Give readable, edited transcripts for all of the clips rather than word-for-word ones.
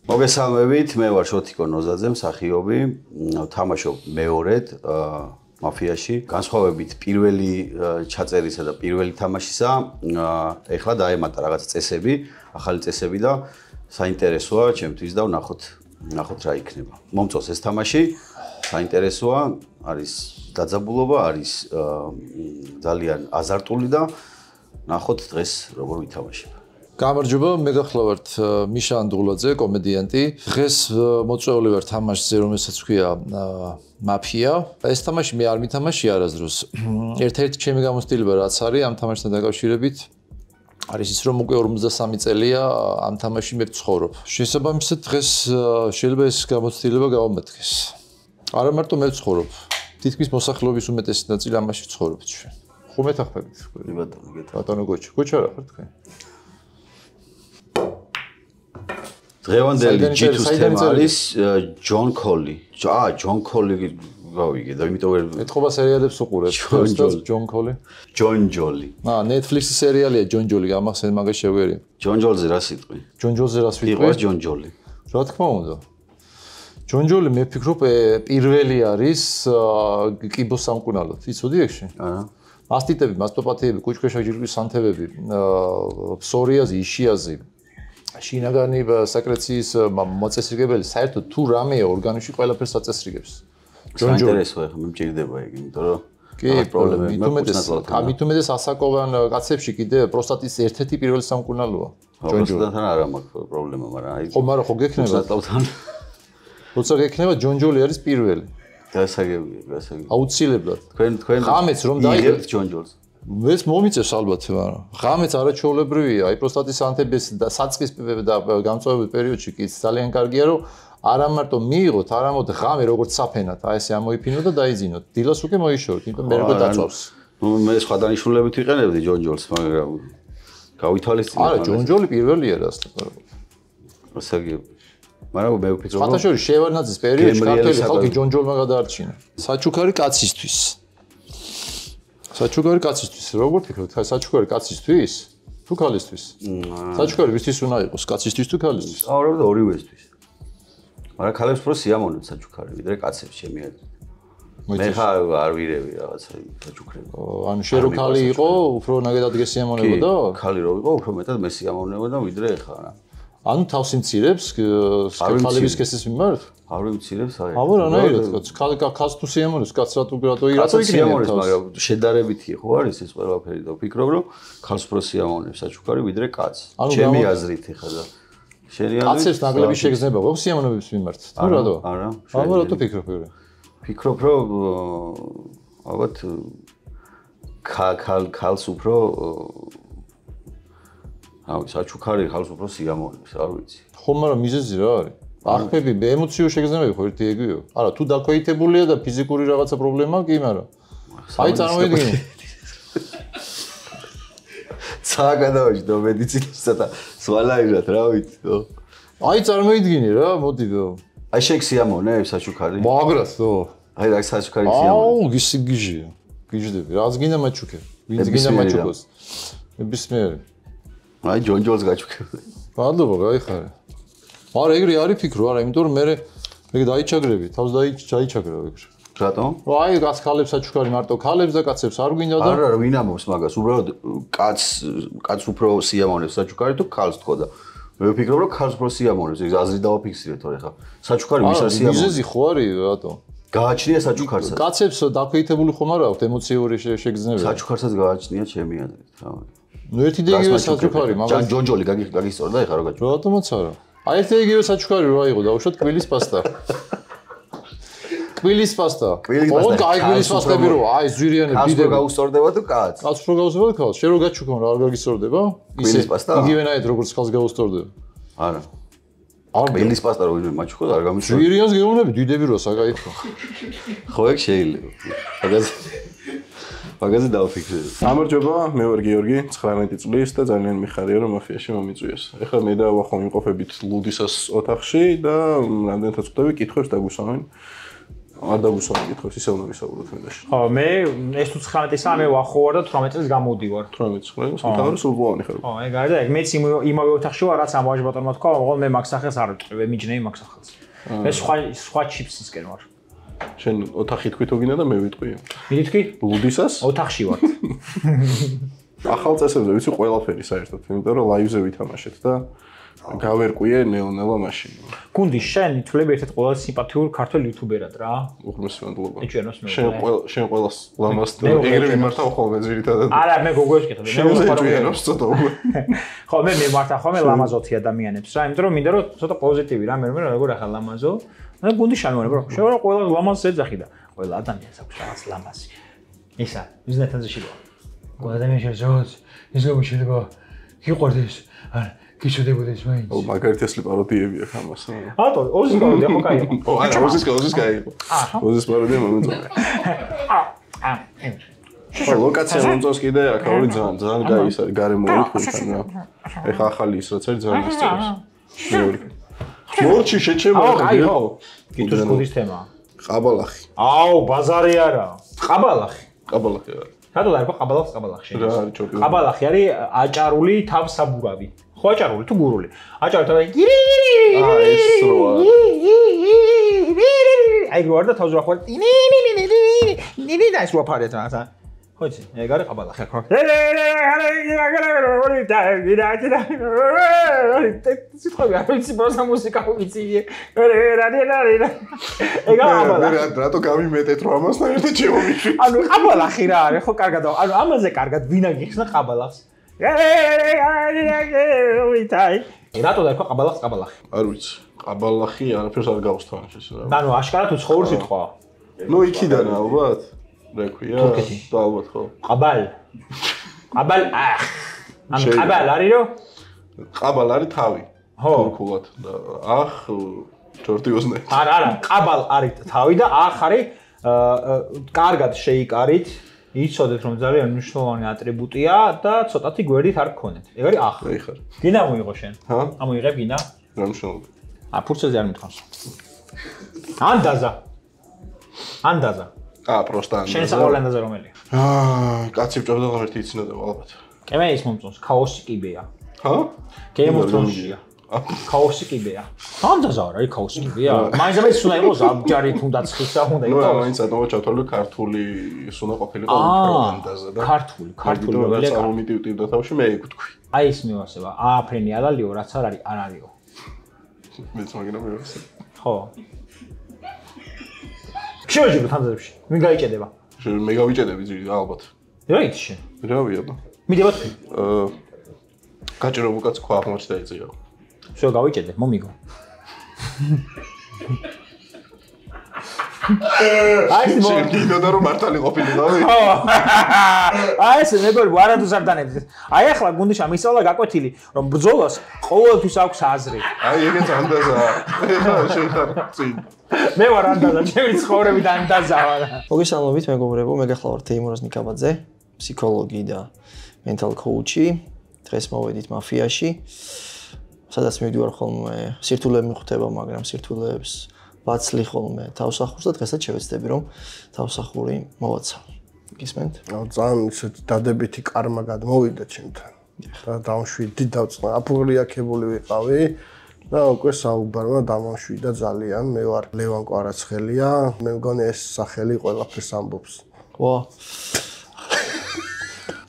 მოგესალმებით, მე ვარ შოთიკო ნოზაძე, მსახიობი, თამაშობ მეორედ მაფიაში. განსხვავებით პირველი ჩაწერისა და პირველი თამაშისა, ეხლა დაემატა რაღაც წესები, ახალი წესები და საინტერესოა ჩემთვის და ვნახოთ რა იქნება. მომწონს ეს თამაში, საინტერესოა, არის დაძაბულობა, არის ძალიან აზარტული და ვნახოთ დღეს როგორ ვითამაშებ. გამარჯობა, მე გახლავართ მიშა ანდღულაძე, კომედიანტი. დღეს მოწვეული ვარ თამაშზე, რომელსაც ქვია მაფია. ეს თამაში მე არ მითამაში არასდროს. ერთ-ერთი ჩემი გამოცდილება რაც არის ამ თამაშთან დაკავშირებით, არის ის რომ უკვე 53 წელია ამ თამაში მე ვცხოვრობ. შესაბამისად დღეს შეიძლება ეს გამოცდილება გავამართლოს. არა მარტო მე ვცხოვრობ, თითქმის მოსახლეობის უმეტესი ნაწილი ამაში ვცხოვრობთ ჩვენ. ხომ ეთახმებით? ბატონო გოჩა, გოჩა რა ხარ თქვენ? დღევანდელი ჯითუს თემა არის ჯონ კოლი. ჯონ კოლი გავიგე და იმიტომ ვერ ეთყობა სერიალებს უყურებ. ჯონ კოლი? ჯონ ჯოლი. Netflix-ის სერიალია ჯონ ჯოლი, ამახსენ მაგას შევერი. ჯონ ჯოლზე რა სიტყვი? ჯონ ჯოლზე რა სიტყვი? იყო ჯონ ჯოლი. რა თქმა უნდა. ჯონ ჯოლი მე ვფიქრობ პირველი არის კიბოს სამკურნალოდ. იცოდი ეგში? არა. მასტიტები, მასტოპათიები, კუჭქვეშა ჯირკვის სანთებები, ფსორიაზი, იშიაზი, შინაგანი საკრეციის მოწესრიგებელი, საერთოდ თუ რამეა ორგანოში ყველაფერს აწესრიგებს. საინტერესოა, ხა მე მჭირდება ეგ, იმიტომ რომ კი, მით უმეტეს ასაკოვან კაცებში კიდე პროსტატის ერთ-ერთი პირველი სამკურნალოა. პროსტატთან არ მაქვს პრობლემა, მაგრამ აი ხო, მაგრამ ხო გექნება. როცა გექნება ჯონ ჯოლი არის პირველი. გასაგებია. აუცილებლად. თქვენ ღამეც რომ დაიღებთ ჯონ ჯოლს. ეს მომიწევს ალბათ, მაგრამ ღამეც არაჩვეულებრივია, აი პროსტატის ანთების და საწყის და გამწვავების პერიოდში კი ძალიან კარგია, რომ არა მარტო მიიღოთ, არამოდ ღამე როგორც საფენად, აი ესე ამოიფინოთ და დაიძინოთ. დილას უკვე მოიშოროთ, იმიტომ მე როგორ დაწვავს. მე სხვა დანიშნულებით ვიყენებდი ჯონ ჯოლს, მაგრამ გავითვალისწინე. არა, ჯონ ჯოლი პირველია რასთან. გასაგებია. მაგრამ მე ვფიქრობ, რომ ფათაშორი შევარნაძის პერიოდში ქართველი ხალხი ჯონ ჯოლმა გადაარჩინა. საჩუქარი კაცისთვის. საჩუქარი კაცისთვის, როგორ ფიქრობთ, საჩუქარი კაცისთვის თუ ქალისთვის? საჩუქარი ვისთვის უნდა იყოს, კაცისთვის თუ ქალისთვის? ავრავდა ორივესთვის. მაგრამ ქალებს უფრო სიამოვნებს საჩუქარი, ვიდრე კაცებს ჩემი აზრით. მე ხარ არ ვირევი რაღაცა საჩუქრები. ანუ შენ რო ქალი იყო, უფრო ნაგედად გესიამოვნებოდა? ქალი რო იყო, უფრო მეტად მე სიამოვნებოდა ვიდრე ხარ. ანუ თავს იმცირებს ქალების კესის მიმართ? არ ვიმცირებს, აი. აბა რანაირად, ქალს თუ სიამოვნებს, კაცს რატო სიამოვნებს, მაგრამ შედარებითი ხო არის ეს ყველაფერი და ვფიქრობ, რომ ქალს უფრო სიამოვნებს საჩუქარი ვიდრე კაცს. ჩემი აზრით ეხლა და შენი აზრით კაცებს ნაკლები შეგრძნება გვაქვს სიამოვნების მიმართ. თუ რატო? არა. აბა რატო ფიქრობ? ფიქრობ, რომ ალბათ ქალს უფრო საჩუქარი ხალხს უფრო სიამოვნებს, არ ვიცი. ხო, მაგრამ მიზეზი რა არის? აღფები, ემოციური შეგრძნებები ხო ერთი ეგეო? არა, თუ დაქვეითებულია და ფიზიკური რაღაცა პრობლემაა, კი, მაგრამ აი წარმოიდგინე. საგადავში და მედიცინისა და სვალაირად რა ვიცი. აი წარმოიდგინე რა, მოდი. აი შენ სიამოვნებს საჩუქარი? მაგრად, ხო. აი რა საჩუქარი სიამოვნებს? აუ, გიჟია. გიჟდები. რაც გინდა მაჩუქე. ვინც გინდა მაჩუქოს. ნებისმიერი. აი ჯონ ჯოლს გაჩუქებდი. მადლობა, გაიხარე. არა, ეგრე არის ფიქრო, არა, იმიტომ რომ მე დაიჩაგრები, თავს დაიჩაგრა ეგრე. რატომ? აი, გას ქალებს საჩუქარი მარტო ქალებს და კაცებს არ გვინდა და არა, ვინ ამბობს მაგას? უბრალოდ კაცს უფრო სიამოვნებს საჩუქარი თუ ქალს თქო და მე ვფიქრობ, რომ ქალს უფრო სიამოვნებს, ეს აზრი დავაფიქსირე თორე ხა. საჩუქარი ვის არ სიამოვნებს? მიზეზი ხო არის, რატო? გააჩნია საჩუქარსაც. კაცებს დაქვეითებული ხომ არ აქვს ემოციური შეგრძნებები? საჩუქარსაც გააჩნია ჩემი აზრით, რა. ნუ ერთი და იგივე საჩუქარი, მაგრამ ჯონ ჯოლი გაგისწორდა ეხლა რა გაჩვენა? რატომაც არა? აი ერთი იგივე საჩუქარი რა იყო, დაუშვათ კვილის პასტა. კვილის პასტა. ოღონდ აი კვილის პასტები რო, აი ზვირიანები დიდები. კაცს გაუსწორდება თუ კაცს? კაცს რო გაუსწორდება ქალს, შენ რო გაჩუქონ რა არ გაგისწორდება? კვილის პასტა? იგივენაირად როგორც ქალს გაუსწორდება. არა. კვილის პასტა რო ვინმე მაჩუქოს არ გამიშორდა. ზვირიანს გეუბნები დიდები რო საკაიფო. ხო ეგ შეიძლება. მაგაზე დავფიქრე. გამარჯობა, მე ვარ გიორგი, 19 წლის და ძალიან მიხარია რომ მაფიაში მომიწვიეს. ეხლა მე და ვახო იმყოფებით ლუდისას ოთახში და რამდენადაც ხვდები კითხვებს დაგვისვამენ. არ დაგუსვამი კითხავს, ისე უნდა ვისაუბროთ მე დაში. ხო, მე ეს თუ 19-ისა მე ვახო ვარ და 18 წელს გამოვდივარ. 18 წელს, მთავარი სულბოვანი ხარ. ხო, ეგ არის და ეგ მეც იმავე ოთახში ვარ, რაც ამავე ბატონმა თქვა, მაგრამ მე მაგ სახელს არ ვიტყვი, მიჯნეი მაგ სახელს. მე სხვა ჩიპსისკენ ვარ. შენ ოთახი თქვი თუ გინდა და მე ვიტყვი. მიდითქვი? ლუდისას? ოთახში ვარ. ახალ წესებზე ვიცი ყველაფერი საერთოდ, იმიტომ რომ ლაივზე ვითამაშეთ და გავერკვიე ნელა მაშინ. გუნდი შენ ითვლები ერთ-ერთ ყველაზე სიმპათიურ ქართველ იუთუბერად რა. უღრმესი მადლობა. ეჭვიანოს მე. შენ ყველას ლამას და ეგრე მიმართავ ხოლმე ძირითადად. არა, მე გოგოებს კითხები. მე უეჭვიანოს ცოტა უკვე. ხო, მე მიმართავ ხოლმე ლამაზოთი ადამიანებს რა, იმიტომ რომ მინდა რომ ცოტა პოზიტივი რა, მე როგორ ახლა ლამაზო. და გუნდი შანმოყრა, ბრო. შენ რა ყველა ლამაზს ეძახი და ყველა ადამიანს აქვს რაღაც ლამაზი. ისა, ბიზნესთან შეშილა. ყველა ადამიანს შეძლოს, ის გამიშილება გიყვარდეს. არა გიშოდებოდეს მაინც. ო, მაგარით ეს პაროდიები აქვს ამას. ატო, ოზის პაროდია ხო კაი. ო, არა, ოზის კაი. ოზის პაროდია მომეწონა. ხო, ლოკაცია მომწონს კიდე აქ ორი ძალიან კაი ის არის, გარემოები თქვენთან რა. ეხა ახალი ის რაც არის ძალიან ისწრებს. მორჩი შეჩემო ხო, კაი ხო. კითხვის გუნდის თემაა. ყაბალახი. აუ, ბაზარი არა. ყაბალახი. ყაბალახი არა. რატო დაერქვა ყაბალახი შენ? რა არის ჩოკი? ყაბალახი არის აჭარული თავსაბურავი. ხო აჭარული თუ გურული? აჭარული თავი გირი. ეს როა. აი გვარ და თავზე ახვალ. ნინი და ის რო ფარეთ რა. ხო იცი, ეგ არის ყაბალახი აქ. სიტყვები არ ვიცი, პროზა მუსიკა ვიცი. ეგ ყაბალახი. რატო გამიმეტეთ რომ ამასთან ერთად შემომიშვი? ანუ ყაბალახი რა არის, ხო კარგად. ანუ ამაზე კარგად ვინა გიხსნა ყაბალახს. რატო დაერქვა ყაბალახს ყაბალახი? არ ვიცი. ყაბალახი არაფერს არ გავსთავენ ეს რა. ანუ აშკარად უცხოური სიტყვაა. ნუ იქიდან ალბათ. რა ქვია? და ალბათ ხო. ყაბალ. ყაბალ. ანუ ყაბალ არის რო? ყაბალ არის თავი. ხო. თურქულად და ახ ჯორდიოზნე. არა, ყაბალ არის თავი და ახ არის კარგად შეიკარით. იცოდეთ რომ ძალიან მნიშვნელოვანი ატრიბუტია და ცოტათი გვერდით არ გქონეთ. ეგ არის ახ. აი ხარ. გინდა მოიღო შენ? ჰა? ამოიღებ გინდა? რა მნიშვნელობა? ფურცელზე არ მითხავს. ანდაზა. ანდაზა. პროსტა ანდაზა. შენ საყოველე ანდაზა რომელია? კაცი ვჭებდა რომ ერთი იცინოდა ალბათ. კემე ის მომწონს, ქაოსი კიბეა. ჰა? Game of Thrones-ია. ქაოსი კიბეა. ანდაზა რა, აი ქაოსი კიბეა. მაინც უნდა იყოს აბჯარი თუნდაც ხისა უნდა იყოს. ნუ მაინც ატომა ჩათვალე ქართული ის უნდა ყოფილიყო ანდაზა და ქართული რომელია? წარმომიტივდა თავში მე ეგ ვთქვი. აი ეს მივასება. ააფრენი ალალიო რაც არ არის, არ არისო. მეც მაგინა მივასება. ხო. შევეჯიბოთ ანდაზებში. ვინ გაიჭედება? მე გავიჭედები ძირი ალბათ. რა იცი შენ? რავია და. მიდებათ? გაჭირებულ კაცს ქვა აღმოჩნდა ეწია. შენ გავიჭედე, მომიგო. აი ეს გინდა რომ მართალი ყოფილიყო. აი ეს მეგობრებო არადოს არ დანებდით. აი ახლა გუნდში ამისწავლა გაკვეთილი რომ ბრძოლას ყოველთვის აქვს აზრი. აი ეგეც ანდაზაა. ეხლა შეხარ წინ. მე ვარ ანდაზა, ჩემი ცხოვრები და ანდაზა ვარ. მოგესალმებით მეგობრებო, მე გახლავართ თეიმურაზ ნიკაბაძე, ფსიქოლოგი და mental coach-ი. დღეს მოვედით მაფიაში. სადაც მივდივარ ხოლმე სირთულეები მიხვდება, მაგრამ სირთულეებს ვაცლი ხოლმე თავსახურს და დღესაც შევეცდები რომ თავსახური მოვაცალო. გისმენთ? ძალიან ისეთ დადებითი კარმა გადმოვიდა ჩემთან. და დამშვიდი დავწყნა. აფუღლიაქებული ვიყავი და უკვე საუბარმა დამშვიდა ძალიან. მე ვარ ლევან კვარაცხელია. მე მგონი ეს სახელი ყველაფერს ამბობს. ვა.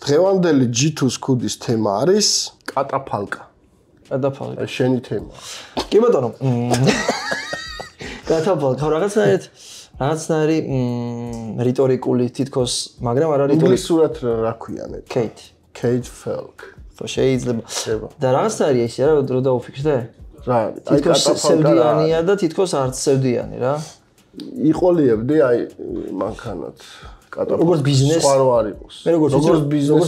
დღევანდელი G2-ს ქუდის თემა არის კატაფალკა. კატაფალკა. შენი თემა. კი ბატონო. კატაფალკა რაღაცნაირი რიტორიკული თითქოს, მაგრამ არა რიტორიკული. ინგლისურად რა ქვიანეთ? Kate Falk. ხო შეიძლება. და რაღაცნაირი ისე რა რო დაუფიქრდე? რა, აი კატაფალკა და თითქოს არც სევდიანი რა. იყოლიებდი აი მანქანად. როგორც ბიზნესი სხვა რო არ იყოს. მე როგორც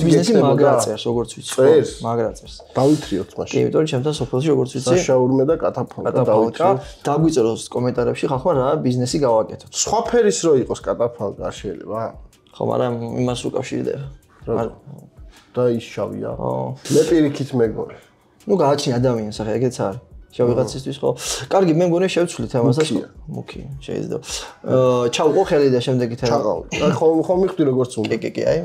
ბიზნესი მაგრაწერს, როგორც ვიცი. მაგრაწერს. დავითრიოთ მაშინ. კი, იმიტომ რომ ჩემთან სოფელში როგორც ვიცი, საშაურმე და კატაფალკა დავითრიოთ. დაგვიწეროს კომენტარებში ხალხმა რა ბიზნესი გავაკეთოთ. სხვა ფერის რო იყოს კატაფალკა არ შეიძლება? ხო, მაგრამ იმას უკავშირდება. და ის შავია. მე პირიქით მეგონა. ნუ გააჩნი ადამიანს ახლა ეგეც არის. შევიღაცისთვის ხო? კარგი, მე მგონია შევცვლით ამას და მუქი, შეიძლება. ჩავყო ხელი და შემდეგი თემა. ჩაყავ. ხომ მიხდი როგორც უნდა. კი, აი.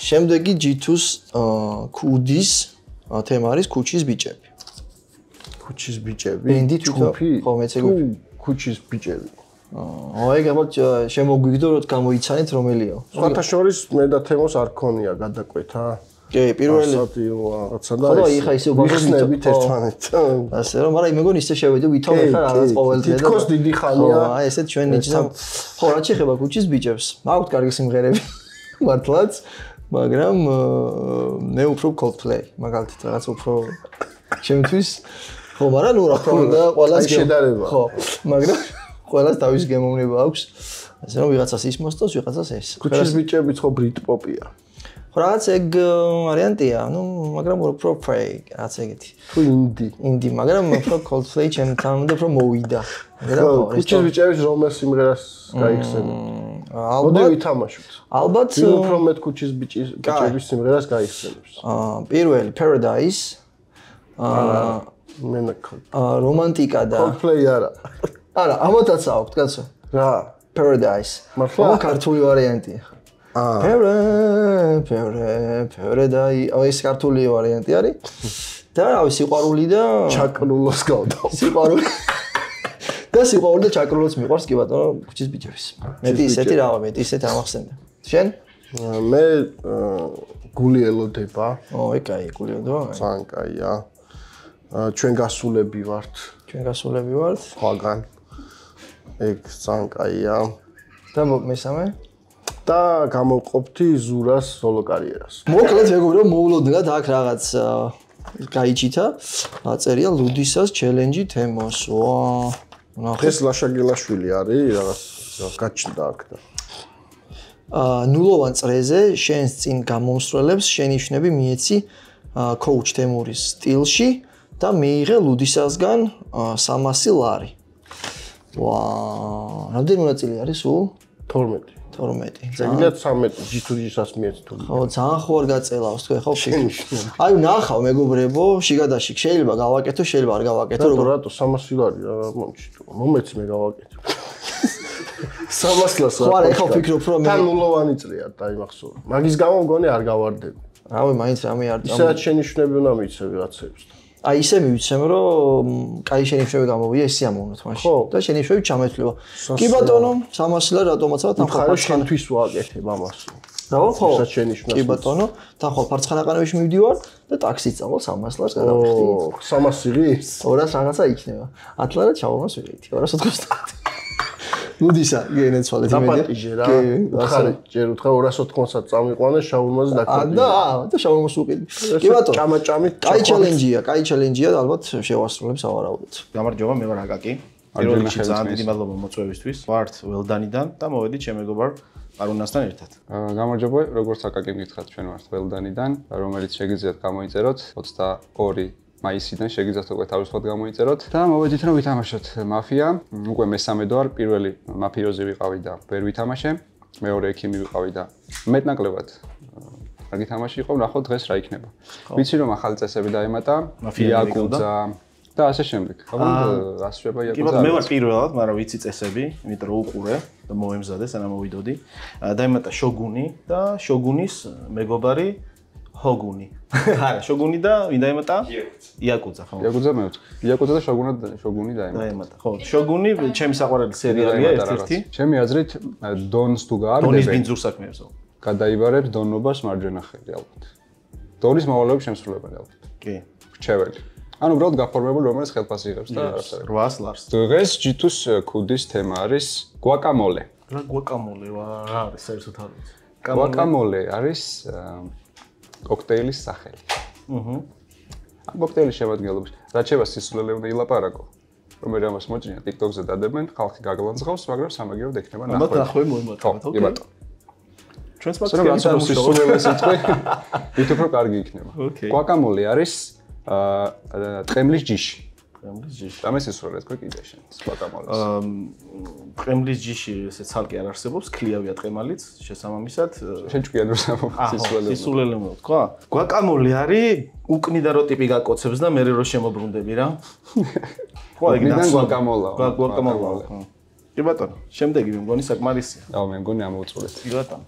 შემდეგი G2-ს კუდის თემა არის ქუჩის ბიჭები. ქუჩის ბიჭები. ბენდი ჯგუფი? ხო, მეც ეგ ქუჩის ბიჭები. აი, გამოთ შემოგვიგდო რომ გამოიცანეთ რომელია. სხვათა შორის მე და თემოს არ ქონია გადაკვეთა. კი, პირველი რაღაცა და ხო, იხა ისე ვიხსნებით ერთმანეთს. ასე რომ, მაგრამ მე მგონი ისე შევედი ვითომ ეხლა რაღაც ყოველდღე და თითქოს დიდი ხანია. აი, ესეთ ჩვენ ნიჭდა. ხო, რა შეიძლება ქუჩის ბიჭებს? მაქვს კარგი სიმღერები. მართლაც, მაგრამ მე უფრო Coldplay, მაგალითად რაღაც უფრო ჩემთვის ხო, მაგრამ ნუ რა თქმა უნდა, ყველას შედარება. ხო, მაგრამ ყველას თავის გემოვნება აქვს. ასე რომ ვიღაცას ის მოსწონს, ვიღაცას ეს. ქუჩის ბიჭებიც ხო ბრიტ პოპია. ხო, რაღაც ეგ ვარიანტია, ნუ, მაგრამ უფრო fake, რაღაც ეგეთი. თუ ინდი, მაგრამ უფრო Coldplay ჩემთან უნდა უფრო მოვიდა. მაგრამ ხო, ქუჩის ბიჭების რომელ სიმღერას გაიხსენებ? ალბათ ვითამაშოთ. ალბათ უფრო მეტ ქუჩის ბიჭების სიმღერას გაიხსენებს. პირველი Paradise მენაკო. რომანტიკა და Coldplay არა. არა, ამათაც აქვს, კაცო. რა? Paradise. მართლა? ქართული ვარიანტია. Paradise. ეს ქართული ვარიანტი არის. და რავი, სიყვარული და ჩაკრულოს გავდა. სიყვარული და სიყვარული და ჩაკრულოს მიყვარს კი ბატონო ქუჩის ბიჭების. მეტი ისეთი რა, მეტი ისეთი ამახსენდა. შენ? მე გული ელოდება. ეგ კაი, გული ელოდება. ძალიან კაია. ჩვენ გასულები ვართ. ჩვენ გასულები ვართ. სხვაგან. ეგ ძალიან კაია. და მესამე? და გამოვყოფთი ზურას სოლო კარიერას. მოკლედ მეგობრო მოულოდნელად აქ რაღაც გაიჩითა. აწერია ლუდისას ჩელენჯი თემოს. ვა. ეს ლაშაგელაშვილი არის რაღაც გაჩნდა აქ და ნულოვან წრეზე შენს წინ გამომსვლელებს შენიშვნები მიეცი კოუჩ თემურის სტილში და მიიღე ლუდისასგან 300 ლარი. ვა, რამდენი მონაწილე არის სულ? 12. 12. ზეგნია 13 G2G-ს მიეც თუ. ხო, ძალიან ხო არ გაწელავს თქვენ ხო ფიქრობ. აი ნახავ მეგობრებო, შიგადაშიგ შეიძლება გავაკეთო, შეიძლება არ გავაკეთო, როგორ რატო 300 ლარი რა მომჩიტო. მომეცი მე გავაკეთო. 300 ლარს. ხო, არა, ეხლა ვფიქრობ რომ მე თან ნულოვანი წრეა დაიმახსოვრე. მაგის გამო მგონი არ გავარდები. რავი, მაინც რამე არ ისაც შენიშვნები უნდა მიცე ვიღაცებს. აი ისე მივიცემ რომ კაი შენიშვნები გამოვია ისე ამოვნოთ მაშინ და შენიშვნები ჩამეთვლება. კი ბატონო, 300 ლარი რატომაცაა თან ხარ შენთვის ვაკეთებ ამას. რა ხო? ისაც შენიშვნას. კი ბატონო, თან ხო ფარცხანაყანებში მივდივარ და ტაქსით წავალ 300 ლარს გადავხდი. 300 იღის? 200 რაღაცა იქნება. 10 ლარი ჩავამას ვიღეთი, 290. ლუდისა გენეცვალეთ იმედი. დაპატიჟე რა. ხარ ჯერ უთხრა 280-საც წამიყვანე შაურმაზე დაკარგე. და შაურმას უყიდი. კი ბატონო. ჭამაჭამით კაი ჩელენჯია, ალბათ შევასრულებ სავარაუდოდ. გამარჯობა, მე ვარ აკაკი. პირველ რიგში ძალიან დიდი მადლობა მოწვევისთვის. ვართ ველდანიდან და მოვედით ჩემ მეგობარ არუნასთან ერთად. გამარჯობა, როგორც აკაკი მითხრათ, ჩვენ ვართ ველდანიდან, რომელიც შეგიძლიათ გამოიწეროთ 22 მაისიდან შეგიძლიათ უკვე თავისუფლად გამოიწეროთ და მოვედით რომ ვითამაშოთ მაფია. უკვე მესამედ ვარ, პირველი მაფიოზი ვიყავი და ვერ ვითამაშე. მეორე ექიმი ვიყავი და მეტნაკლებად კარგი თამაში იყო, ნახოთ დღეს რა იქნება. ვიცი რომ ახალი წესები დაემატა, იაკუძა და ასე შემდეგ. თუმცა რას შეება იაკუძა? კი ბატონო, მე ვარ პირველად, მაგრამ ვიცი წესები, იმიტომ რომ უყურე და მოემზადე, სანამ მოვიდოდი. დაემატა შოგუნი და შოგუნის მეგობარი ჰოგუნი. არა, შოგუნი და ვინ დაემატა? იაკუძა, ხო. იაკუძა მეოთხე. იაკუძა და შოგუნი დაემატა. ხო, შოგუნი ჩემი საყვარელი სერიალია ერთ-ერთი. ჩემი აზრით დონს თუ გაარდებენ. დონის ბინძურს საქმეებსო. გადაიბარებ დონობას მარჯვენა ხელი ალბათ. დონის მოვალეობის შემსრულებელი ალბათ. კი. რჩეველი. ანუ უბრალოდ გაფორმებული რომელიც ხელფასი იღებს და 800 ლარს. დღეს G2-ს კუდის თემა არის guacamole. რა guacamole რა არის საერთოდ არ ვიცი. guacamole არის კოქტეილის სახელი. ამ კოქტეილის შემადგენლობაში რაც შევა სისულელე უნდა ილაპარაკო. რომ მე ამას მოჭრია TikTok-ზე დადებენ, ხალხი გაგლანძღავს, მაგრამ სამაგიეროდ ექნება ნახვე. ალბათ ნახვე მოემატებათ, ოკეი. ბატონო. ჩვენს მაგას ამ სისულელე სიტყვი ვით უფრო კარგი იქნება. guacamole არის ტყემლის ჯიში. ყრემლის ჯიში. და მე სისულელე თქვი კიდე შენ. სხვა გამალეს. ყრემლის ჯიში ესე ცალკე არ არსებობს, ქლიავია ტყემალიც, შესაბამისად. შენ ჭკვიანურს სისულელე. სისულელე მოთქვა? გვაკამოლე არის უკნიდა რო ტიპი გაკოცებს და მე რო შემოbrunდები რა. ხო, ეგ გვაკამოლა. გვაკამოლა. კი ბატონო, შემდეგი მე მგონი საკმარისია. აუ მე მგონი ამოვუწურეთ. კი ბატონო.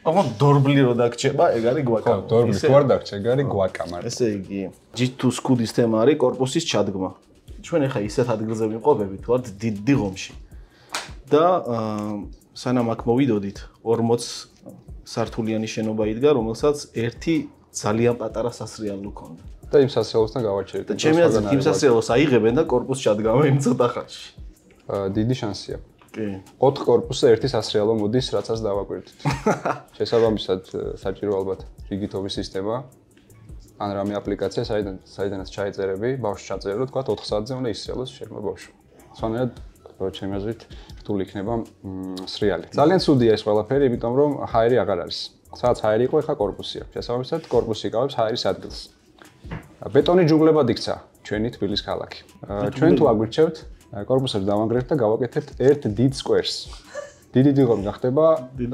აღო დორბლი რო დაგჭება, ეგ არის გვაკამოლა. დორბლი თუ არ დაგჭე, ეგ არის გვაკამარი. ესე იგი, G2 სკუდის თემა არის корпуსის ჩადგმა. ჩვენ ახლა ისეთ ადგილზე ვიმყოფებით, ვართ დიდ ღომში. და სანამ აქ მოვიდოდით, 40 სართულიანი შენობა იდგა, რომელსაც ერთი ძალიან პატარა სასრიალო ჰქონდა. და იმ სასრიალოსთან გავაჩერეთ. და ჩემი აზრით, იმ სასრიალოს აიღებენ და корпуს ჩადგამა იმ ცოტა ხანში. დიდი შანსია. კი. 4 корпуსზე ერთი სასრიალო მოდის, რაცაც დავაკვირდით. შესაბამისად, საჭირო ალბათ რიგითობის სისტემა. ან რამე აპლიკაცია, საიდანაც ჩაიწერები, ბავშვს ჩაწერო, თქვა 4 საათზე უნდა ისრიალოს შენმა ბავშვმა. სხვანაირად, ჩემი აზრით, რთული იქნება სრიალი. ძალიან ცუდია ეს ყველაფერი, იმიტომ რომ ჰაერი აღარ არის. სადაც ჰაერი იყო, ეხლა корпуსია. შესაბამისად, корпуსი იკავებს ჰაერის ადგილს. ბეტონი ჯუნგლებად იქცა ჩვენი თბილისის ქალაქი. ჩვენ თუ აგვირჩევთ, корпуსებს დავანგრევთ და გავაკეთებთ ერთ დიდ სკვერს. დიდი ღომი გახდება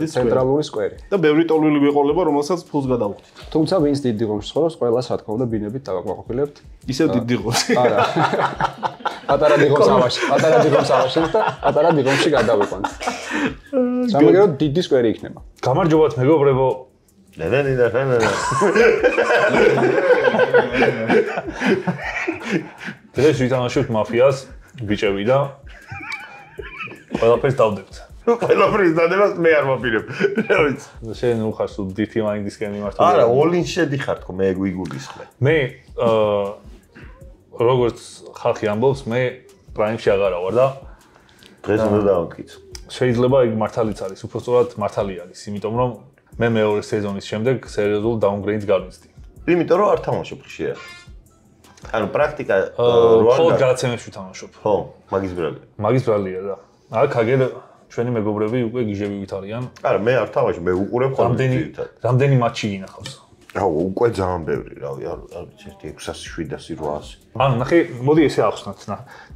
ცენტრალური სკვერი. და ბევრი ტოლვილი გვეყოლება, რომელსაც ფულს გადავხდით. თუმცა ვინც დიდი ღომში ცხოვრობს, ყველას რა თქმა უნდა ბინებით დავაკვირვებთ. ისევ დიდი ღომში. არა. პატარა ღომს ავაშ, პატარა ღომს ავაშენთ და პატარა ღომში გადავიყვანთ. სამაგერო დიდი სკვერი იქნება. გამარჯობათ მეგობრებო. დღეს ვითამაშებთ მაფიას, ბიჭები და ყველაფერს დავდებთ. ყველაფრის დადებას მე არ მაპირებ. რა ვიცი. შენ უხარ სულ DT Mind-ისკენ მიმართული. არა, all-in შედიხარ თქო, მე გვიგულისხმე. მე როგორც ხალხი ამბობს, მე პრაიმში აღარა ვარ და დღეს უნდა დავამტკიცო. შეიძლება ეგ მართალიც არის, უბრალოდ მართალი არის, იმიტომ რომ მე მეორე სეზონის შემდეგ სერიოზულ დაუნგრეიდს გავიცდი. იმიტომ რომ არ თამაშობ ხშირად. ანუ პრაქტიკა ხოლმე გადაცემებში ვთამაშობ. ხო, მაგის ბრალია. მაგის ბრალია და აქ აგერ ჩვენი მეგობრები უკვე გიჟებივით არიან. არა, მე არ თამაშობ, მე უყურებ ხოლმე ძირითადად. რამდენი მატჩი გინახავს? აუ, უკვე ძალიან ბევრი, რავი, არ ვიცი, 600, 700, 800. ანუ ნახე, მოდი ესე ახსნათ,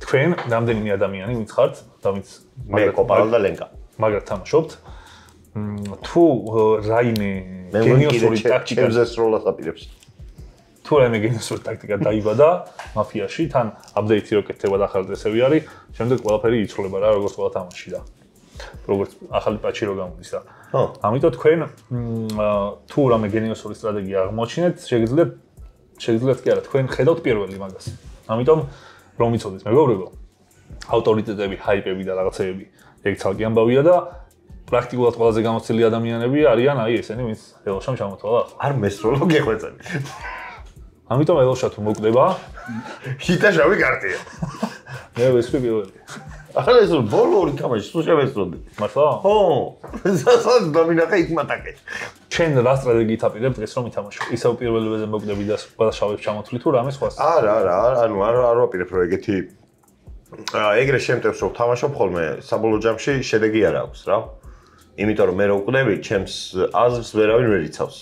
თქვენ რამდენი ადამიანი ვინც ხართ და ვინც მე კოპალ და ლენკა. მაგრად თამაშობთ. თუ რაიმე გენიოსური ტაქტიკა ჩემზე სროლას აპირებს. თუ რაიმე გენიოსური ტაქტიკა დაიბადა მაფიაში, თან აპდეიტი რო კეთდება და ახალი წესები არის, შემდეგ ყველაფერი იცვლება რა, როგორც ყველა თამაში და როგორც ახალი პატჩი რო გამოდის და ამიტომ თქვენ თუ რამე გენიოსური სტრატეგია აღმოჩინეთ, შეგიძლიათ კი არა, თქვენ ხედავთ პირველი მაგას. ამიტომ რომ იცოდეს მეგობრებო, ავტორიტეტები, ჰაიპები და რაღაცეები ეგ ცალკე ამბავია და პრაქტიკულად ყველაზე გამოცდილი ადამიანები არიან აი ესენი, ვინც ელოშამ ჩამოთვალა. არ მესროლო გეხვეწანი. ამიტომ ელოშა თუ მოკვდება, ჰიტა შავი კარტია. მე ვესვი პირველი. ახლა ეს ბოლო ორი თამაში სულ შევესწროდი. მართლა? ხო. სასაც დამინახე იქ მატაკე. ჩვენ რა სტრატეგიით აპირებ დღეს რომ ითამაშო? ისევ პირველებაზე მოკვდები და ყველა შავებს ჩამოთვლი თუ რამე სხვას? არა, ანუ არ ვაპირებ რომ ეგეთი ეგრე შემტევს რომ თამაშობ ხოლმე საბოლოო ჯამში შედეგი არ აქვს რა. იმიტომ რომ მე რო ვკვდები, ჩემს აზრს ვერავინ ვერ იცავს.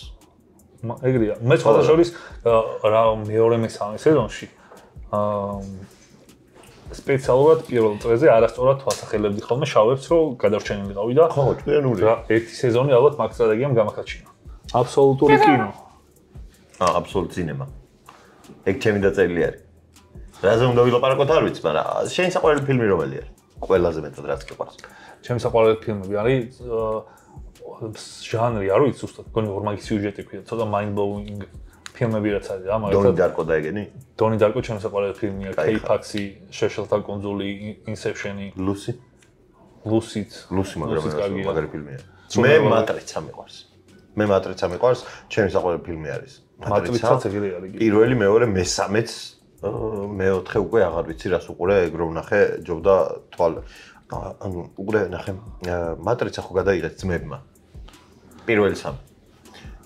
ეგრეა. მე სხვადასხვა რა მეორე მესამე სეზონში სპეციალურად პირველ წრეზე არასწორად თვალსახელებდი ხოლმე შავებს, რომ გადარჩენილიყავი და ხო, ჭკვიანური. რა ერთი სეზონი ალბათ მაგ სტრატეგიამ გამახაჩინა. აბსოლუტური კინო. აბსოლუტ სინემა. ეგ ჩემი დაწერილი არის. რაზე უნდა ვილაპარაკოთ არ ვიცი, მაგრამ შენი საყვარელი ფილმი რომელი არის? ყველაზე მეტად რაც გიყვარს. ჩემი საყვარელი ფილმები არის ჟანრი არ ვიცი ზუსტად, მგონი ორმაგი სიუჟეტი ქვია, ცოტა mind blowing ფილმები რაც არის რა, მაგალითად დონი დარკო და ეგენი? დონი დარკო ჩემი საყვარელი ფილმია, K-Pax-ი, შეშელთა კონძული, Inception-ი, ლუსი მაგარი ფილმია. მე მატრიცა მიყვარს. მე მატრიცა მიყვარს, ჩემი საყვარელი ფილმი არის. მატრიცაც ეგრე არის. პირველი, მეორე, მესამეც, მეოთხე უკვე აღარ ვიცი რას უყურე, ეგ რომ ნახე, ჯობდა თვალ. ანუ უყურე ნახე, მატრიცა ხო გადაიღეს ძმებმა. პირველი სამი.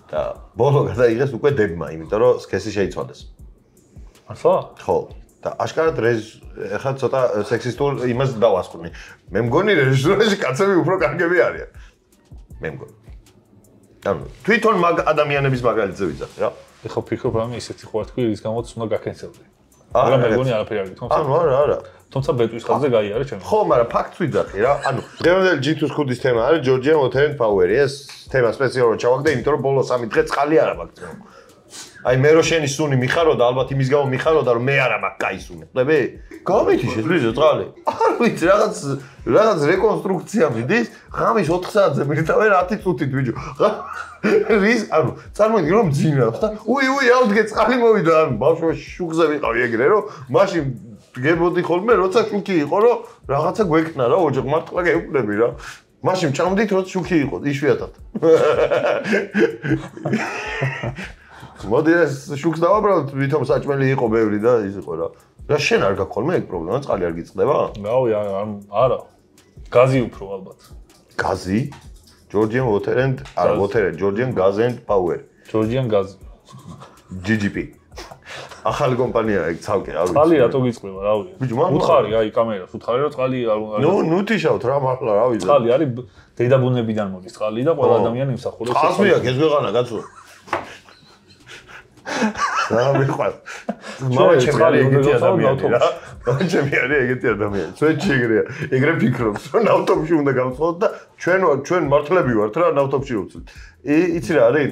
და ბოლო გადაიღეს უკვე დებმა, იმიტომ რომ სქესი შეიცვალეს. მართლა? ხო. და აშკარად ეხლა ცოტა სექსისტურ იმას დავასკვნი. მე მგონი რეჟისორებში კაცები უფრო კარგები არიან. მე მგონი. ანუ თვითონ მაგ ადამიანების მაგალითზე ვიზახ რა. ეხლა ფიქრობ რამე ისეთი ხო არ თქვი რის გამოც უნდა გაკენსელდე. მაგრამ მეგონი არაფერი არ გითხოვს. ანუ არა. თუმცა ბეტვის ხაზზე გაიარა ჩემი. ხო, მაგრამ ფაქტს ვიძახი რა. ანუ დღევანდელი G2-ს ხუდის თემა არის ჯორჯიან ვოთერენ პაუერი. ეს თემა სპეციალურად ჩავაგდე, იმიტომ რომ ბოლო 3 დღე წყალი არ მაქვს. აი მე რო შენი სუნი მიხაროდა, ალბათ იმის გამო მიხაროდა, რომ მე არა მაქვს კაი სუნი. ხლები? გამითიშეს ვიზო წყალი. არ ვიცი, რაღაც რეკონსტრუქცია მიდის, ღამის 4 საათზე მირთავენ 10 წუთით ბიჭო. რის, ანუ წარმოიდგინე რომ ძინავს და უი, ავდგე წყალი მოვიდა, ანუ ბავშვი შუქზე ვიყავი ეგრე, რომ მაშინ გებოდი ხოლმე, როცა შუქი იყო, რომ რაღაცა გვეკნა რა, ოჯახ მართლა გეუბნები რა. მაშინ ჩამდით, როცა შუქი იყო, იშვიათად. მოდი ეს შუქს დავაბრალოთ, ვითომ საჭმელი იყო ბევრი და ის იყო რა. რა შენ არ გაქვს ხოლმე ეგ პრობლემა, წყალი არ გიწყდება? რავი, არა. გაზი უფრო ალბათ. გაზი? Georgian Water and Georgian Gas and Power. Georgian Gas. GGP. ახალი კომპანია ეგ ცალკე, არ ვიცი. წყალი რატო გიწყდება, რავი. ბიჭო, მაგრამ უთხარი, აი კამერას, უთხარი რომ წყალი არ ნუ თიშავთ რა მართლა, რა ვიცი. წყალი არის დედაბუნებიდან მოდის წყალი და ყველა ადამიანი იმსახურებს. ყაზმია, ეს ვეღანა კაცო. რა მიყვარ. მამაჩემი არის ეგეთი ადამიანი რა. მამაჩემი არის ეგეთი ადამიანი. სვეჩი ეგრეა. ეგრე ფიქრობს, რომ ნავთობში უნდა გავწყოთ და ჩვენ მართლები ვართ რა ნავთობში ვუწვით. იცი რა არის?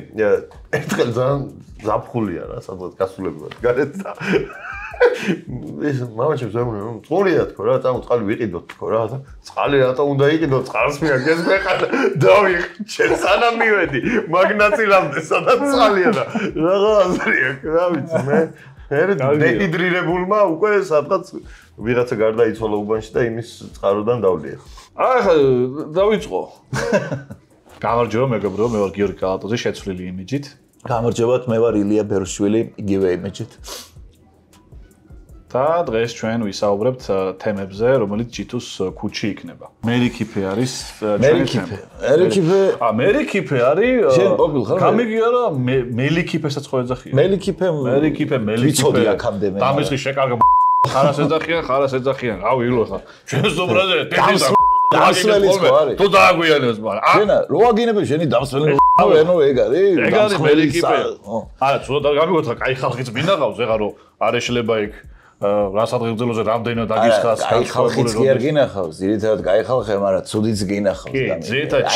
ერთხელ ძალიან ზაფხულია რა, სადღაც გასულები ვართ გარეთ და ეს მამაჩემს ვემუნე რომ წყურია თქო რა, წყალი ვიყიდოთ თქო რა და წყალი რატო უნდა იყიდო, წყალს მიაგეს მეყანა დავიხჩე სანამ მივედი მაგნაწილამდე სადაც წყალია და რაღა აზრი აქვს რა ვიცი მე დეჰიდრირებულმა უკვე სადღაც ვიღაცა გარდაიცვალა უბანში და იმის წყაროდან დავლია. ახლა დავიწყო. გამარჯობა მეგობრო, მე ვარ გიორგი კალატოზი, შეცვლილი იმიჯით. გამარჯობათ, მე ვარ ილია ბეროშვილი, იგივე იმიჯით. და დღეს ჩვენ ვისაუბრებთ თემებზე, რომელიც G2-ს ქუჩი იქნება. მერიკიფე არის მერიკიფე არის შენ ყოფილ ხარ? გამიგი არა, მელიკიფესაც ხო ეძახიან? მერიკიფე ვიცოდი აქამდე მე. დამისხი შეკარგა ხარას ეძახიან, რავი ილო ხა. ჩვენ ზობრაზე დამსველიც ხო არის? თუ დააგვიანებს, მაგრამ შენა რო აგინები შენი დამსველი ანუ ეგ არის? ეგ არის მელიკიფე. არა, ცოტა გამიგოთხა, კაი ხალხიც მინდა ყავს, ეხა რო არ ეშლება იქ რასადღებძელოზე რამდენად აგისხას ხალხიც კი არ გინახავს, ძირითადად კაი ხალხი, მაგრამ ცუდიც გინახავს და მე. ძირითადად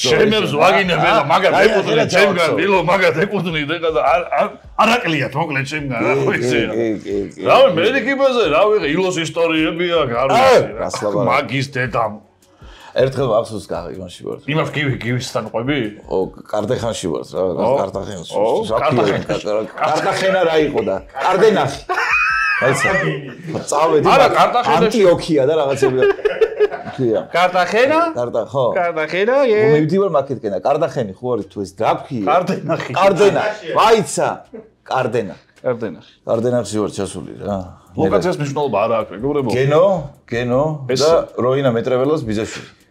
შემებს ვაგინებ ეხა, მაგათ ეკუთვნით ჩემგან, დილო მაგათ ეკუთვნით ეხა და არაკლიათ მოკლედ ჩემგან, რა ვიცი რა. რავი, მერიკიფეზე, რავი, ილოს ისტორიები აქვს, არ ვიცი რა. მაგის დედამ ერთხელ მახსოვს იმაში ვარ. იმას გივისთან ყვები? ო, კარტეხანში ვარ რა, კარტახენში. კარტახენა რა იყო და კარდენახი. აიცა. წავედი. არა, კარტახენაში. ანტიოქია და რაღაცები. კარტახენა? ხო. კარტახენა? მე ვიდივარ მაკეთკენ და კარტახენი ხო არის თუ ეს დრაფქია? კარდენახი. კარდენა. აიცა. კარდენა. კარდენახში ვარ ჩასული რა. ლოკაციას მნიშვნელობა არა აქვს, მეგობრებო. გენო და როინა მეტრეველოს ბიზაშვილი.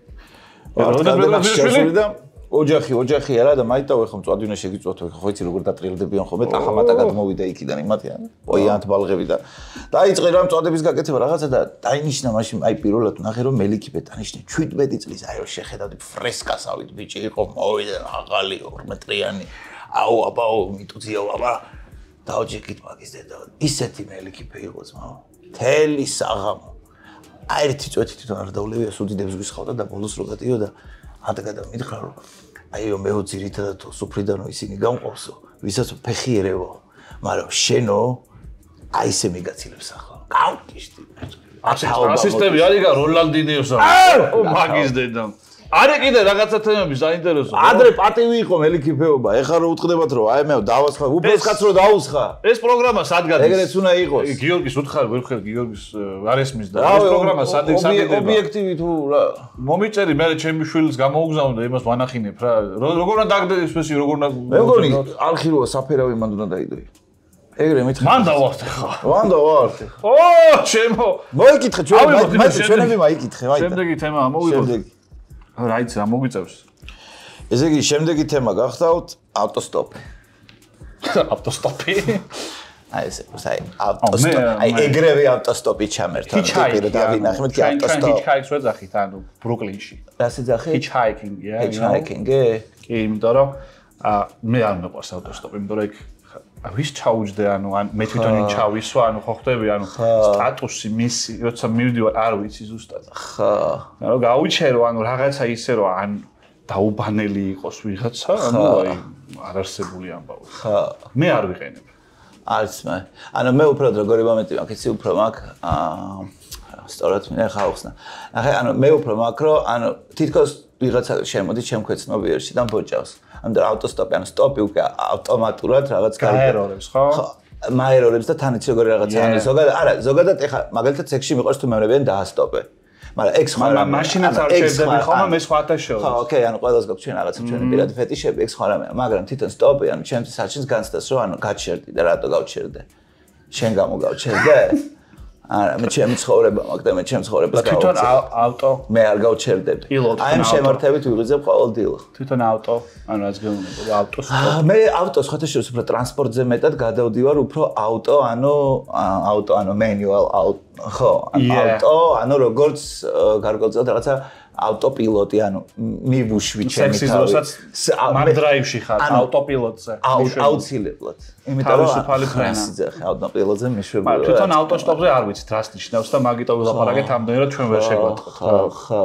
და ოჯახი არა და მაიტავ ეხა მწვადი უნდა შეგიწვათო ეხა ხო იცი როგორ დატრილდებიან ხოლმე ტახამატა გადმოვიდა იქიდან იმათიან პოიანთ ბალღები და დაიწყე რა მწვადების გაკეთება რაღაცა და დაინიშნა მაშინ აი პირველად ნახე რომ მელიკიფე დანიშნა 17 წლის აი რომ შეხედავდი ფრესკასავით ბიჭი იყო მოვიდა აღალი 2 მეტრიანი აუ აბაო მიტუცია აბა დაოჯეკით მაგის დედა ისეთი მელიკიფე იყო ძმაო თელი საღამო აი ერთი წვეთი თვითონ არ დავლევია სუდიდებს გისხავდა და ბოლოს რო გადიო და ადაგადა მითხრა რომ აიო მეო ძირითადად სუფრიდანო ისინი გამყავსო ვისაც ფეხი ერევო მაგრამ შენო აი ესე მიგაცილებს ახლა გავკიშდი ასისტები არიგა როლანდინიოსა ო მაგის დედა არი კიდე რაღაცა თემები საინტერესო ადრე პატივი იყო მელიქიფეობა ეხლა რო უთხრდებათ რომ აი მე დავასხა უფროს კაც რო დაუსხა ეს პროგრამა სად გადის ეგრეც უნდა იყოს გიორგის უთხარ ვერ ხარ გიორგის არ ესმის და ეს პროგრამა სად იგდება ობიექტივი თუ რა მომიწერი მე ჩემი შვილს გამოუგზავნე იმას ვანახინებ რა როგორ უნდა დაგდე სპეცი როგორ უნდა მეგონი არხილოა საფერავი მანდ უნდა დაიდოი ეგრე მითხრა მან დავართ ხა მან დავართ ო ჩემო მოიკითხე ჩვენები მაიკითხე ვაი შემდეგი თემა მოვიყოთ რაიც რა მოგვიწევს ესე იგი შემდეგი თემა გახსოვთ ავტოსტოპი ავტოსტოპი აი ესე აი ავტოსტოპი აი ეგრევე ავტოსტოპი ჩამერთა პირ დავინახე მეთქი ავტოსტოპი ჰიჩჰაიქს ვეძახით ანუ ბრუკლინში რას ეძახით ჰიჩჰაიკინგი ჰიჩჰაიკინგი კი იმიტომ რომ მე არ მეყვარს ავტოსტოპი, იმიტომ რომ იქ ვის ჩაუჯდე, ანუ ან მე თვითონ ჩავისვა, ანუ ხო ხდები, ანუ სტატუსი მისი, როცა მივდივარ, არ ვიცი ზუსტად. ხო. ანუ გავიჩერო, ანუ რაღაცა ისე რომ ან დაუბანელი იყოს ვიღაცა, ანუ აი არ არსებული ამბავი. ხო. მე არ ვიყენებ. არც მე. ანუ მე უფრო როგორი მომენტი მაქვს, იცი უფრო მაქვს სწორად მინდა ხავხსნა. ნახე, ანუ მე უფრო მაქვს, რომ ანუ თითქოს ვიღაცა შემოდის ჩემ ქვეცნობიერში და ბოჭავს. ამიტომ ავტოსტოპი, ანუ სტოპი უკვე ავტომატურად რაღაც გაერორებს, ხო? მაერორებს და თან იცი როგორი რაღაცა. ანუ ზოგადად ეხა მაგალითად სექსში მიყვარს თუ მეუნებიან დაასტოპე. მაგრამ ეგ სხვა რამე. მაშინაც არ ჩერდები ხოლმე მე სხვათა შორის. ხო, ოკეი, ანუ ყველას გაქვს ჩვენ რაღაცა ჩვენი პირადი ფეტიშები, ეგ სხვა რამეა, მაგრამ თვითონ სტოპი, ანუ ჩემთვის არჩენს განცდას, რომ ანუ გაჩერდი და რატო გავჩერდე. შენ გამო გავჩერდე? არა, მე ჩემი ცხოვრება მაქვს და მე ჩემ ცხოვრებას გავჩერდი. თვითონ ავტო მე არ გავჩერდები. აი ამ შემართებით ვიღიზებ ყოველ დილს. თვითონ ავტო, ანუ რაც გეუბნება, ავტოს. მე ავტოს ხოთა შორის უფრო ტრანსპორტზე მეტად გადავდივარ, უფრო ავტო, ანუ მენუალ ხო, ავტო, ანუ როგორც გარკვეულწილად რაღაცა ავტოპილოტი, ანუ მივუშვი ჩემი თავი. სექსის მაგ დრაივში ხარ, ავტოპილოტზე. აუცილებლად. იმიტომ რომ ფრენსიძე ავტოპილოტზე მიშვებული. მაგრამ თვითონ ავტოსტოპზე არ ვიცით რას ნიშნავს და მაგიტო ვილაპარაკეთ ამდენი რომ ჩვენ ვერ შეგვატყოთ. ხო.